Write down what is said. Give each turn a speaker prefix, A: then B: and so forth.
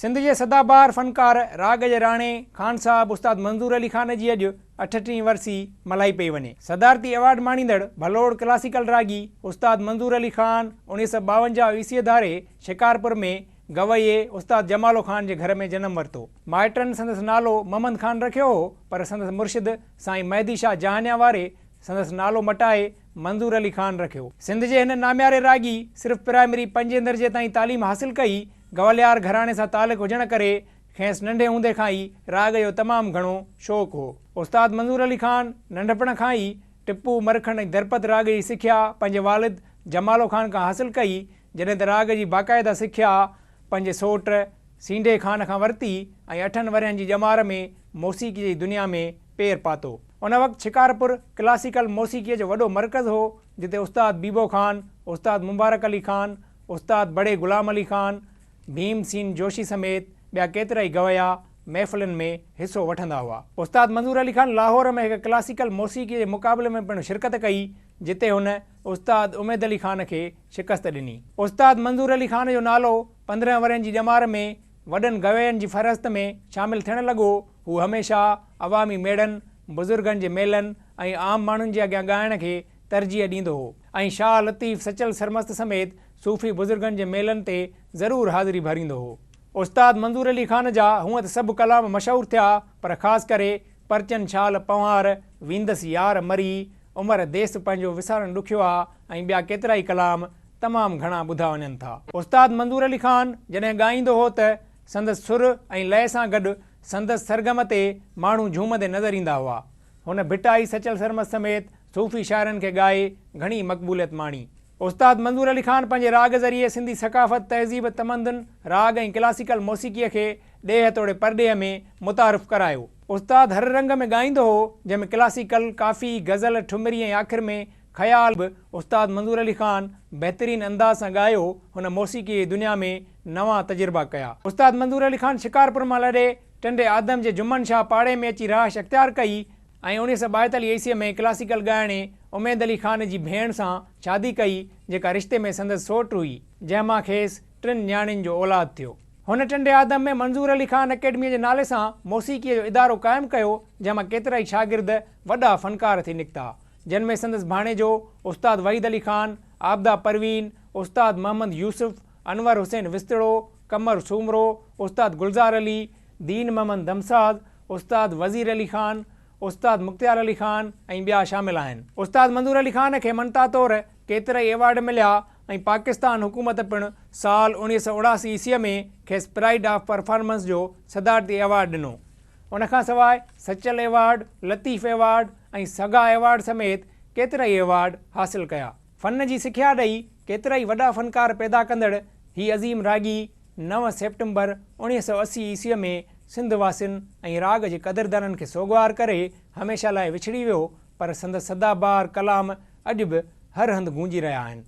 A: सिंध जे सदाबहार फ़नकार राग जे राणे ख़ान साहब उस्ताद मंज़ूर अली ख़ान जी अॼु 38वीं वरसी मल्हाई पई वञे। सदारती अवार्ड माणींदड़ भलोड़ क्लासिकल रागी उस्ताद मंज़ूर अली ख़ान 1952 ईस्वी धारे शिकारपुर में गवैये उस्ताद जमालो ख़ान जे घर में जन्म वरितो। माइटनि संदसि नालो मोहम्मद ख़ान रखियो हो, पर संदसि मुर्शिद साईं मेहदी शाह जहानिया वारे संदसि नालो मटाए मंज़ूर अली ख़ान रखियो। सिंध जे हिन नाम्यारे रागी सिर्फ़ प्राइमरी 5 दर्जे ताईं तालीम हासिल कई। गवलियार घराणे सां तालुक़ हुजण करे खेसि नंढे हूंदे खां ई राग जो तमामु घणो शौक़ु हो। उस्ताद मंज़ूर अली ख़ान नंढपण खां ई टिप्पू मरखण ऐं दरपत राग जी सिख्या पंहिंजे वालिद जमालो ख़ान खां हासिल कई, जॾहिं त राग जी बाक़ाइदा सिख्या पंहिंजे सोट सींडे ख़ान खां वरिती ऐं 8 वरहनि जी ॼमार में मौसीक़ी जी दुनिया में पेर पातो। उन वक़्तु शिकारपुर क्लासिकल मौसीक़ीअ जो वॾो मर्कज़ हो, जिते उस्ताद बीबो ख़ान, उस्ताद मुबारक अली ख़ान, उस्ताद बड़े ग़ुलाम अली ख़ान, भीमसीन जोशी समेत ॿिया केतिरा ई गवैया महफ़िलुनि में हिसो वठंदा हुआ। उस्ताद मंज़ूर अली ख़ान लाहौर में हिकु क्लासिकल मौसीक़ी जे मुक़ाबले में पिणु शिरकत कई, जिते हुन उस्ताद उमैद अली ख़ान खे शिकस्त ॾिनी। उस्ताद मंज़ूर अली ख़ान जो नालो 15 वरहनि जी ॼमार में वॾनि गवैयनि जी फ़हरिस्त में शामिलु थियणु लॻो। हू हमेशह अवामी मेड़नि, बुज़ुर्गनि जे मेलनि ऐं आम माण्हुनि जे अॻियां ॻाइण खे तरजीह ॾींदो हो ऐं शाह लतीफ़ सचल सरमस्त समेत सूफ़ी बुज़ुर्गनि जे मेलनि ते ज़रूरु हाज़िरी भरींदो हो। उस्ताद मंज़ूर अली ख़ान जा हूअं त सभु कलाम मशहूरु थिया, पर ख़ासि करे परचनि छाल पंवार, वींदसि यार मरी, उमर देस पंहिंजो विसारणु ॾुखियो आहे ऐं ॿिया केतिरा ई कलाम तमामु घणा ॿुधा वञनि था। उस्ताद मंज़ूर अली ख़ान जॾहिं ॻाईंदो हो त संदसि सुर ऐं लय सां गॾु संदसि सरगम ते माण्हू झूमंदे नज़र ईंदा हुआ। हुन भिटाई सचल सरमत समेत सूफ़ी शाइरनि खे ॻाए घणी मक़बूलियत माणी। उस्ताद मंज़ूर अली ख़ान पंहिंजे राग ज़रिए सिंधी सक़ाफ़त, तहज़ीब, तमदन, राग ऐं क्लासिकल मौसीक़ीअ खे ॾेह तोड़े परॾेह में मुतारिफ़ करायो। उस्ताद हर रंग में ॻाईंदो हो, जंहिंमें क्लासिकल, काफ़ी, गज़ल, ठुमरी ऐं आख़िर में ख़याल बि। उस्ताद मंज़ूर अली ख़ान बहितरीन अंदाज़ सां ॻायो, हुन मौसीक़ी जी दुनिया में नवां तजुर्बा कया। उस्ताद मंज़ूर अली ख़ान शिकारपुर मां लॾे टंडे आदम जे जुम्मन शाह पाड़े में अची रहाइश अख़्तियार कई ऐं 1942 ईस्वीअ में क्लासिकल ॻाइणे उमैद अली ख़ान जी भेण सां शादी कई, जेका रिश्ते में संदसि सोट हुई, जंहिंमां खेसि 3 न्याणियुनि जो औलाद थियो। हुन टंडे आदम में मंज़ूर अली ख़ान अकेडमीअ जे नाले सां मौसीक़ीअ जो इदारो क़ाइमु कयो, जंहिंमां केतिरा ई शागिर्द वॾा फ़नकार थी निकिता, जिन में संदसि भाणेजो उस्ताद वहीद अली ख़ान, आबदा परवीन, उस्ताद मोहम्मद यूसुफ, अनवर हुसैन विस्तड़ो, कमर सूमरो, उस्ताद गुलज़ार अली, दीन मोहम्मद दमसाद, उस्ताद वज़ीर अली ख़ान, उस्ताद मुख्तियार अली ख़ान ऐं ॿिया शामिल आहिनि। उस्ताद मंज़ूर अली ख़ान खे मनता तौरु केतिरा ई अवार्ड मिलिया ऐं पाकिस्तान हुकूमत पिणु साल 1979 ईस्वीअ में खेसि प्राइड ऑफ परफॉर्मेंस जो सदारती अवार्ड ॾिनो। उनखां सवाइ सचल एवार्ड, लतीफ़ एवार्ड ऐं सगा एवार्ड समेत केतिरा ई एवार्ड हासिल कया। फ़न जी सिख्या ॾेई केतिरा ई वॾा फ़नकार पैदा कंदड़ ही अज़ीम रागी 9 सेप्टेम्बर 1980 ईस्वीअ में सिंध वासियुनि ऐं राग जे क़दरदाननि खे सोगवार करे हमेशह लाइ विछड़ी वियो, पर संदसि सदाबहार कलाम अॼु बि हर हंधि गूंजी रहिया आहिनि।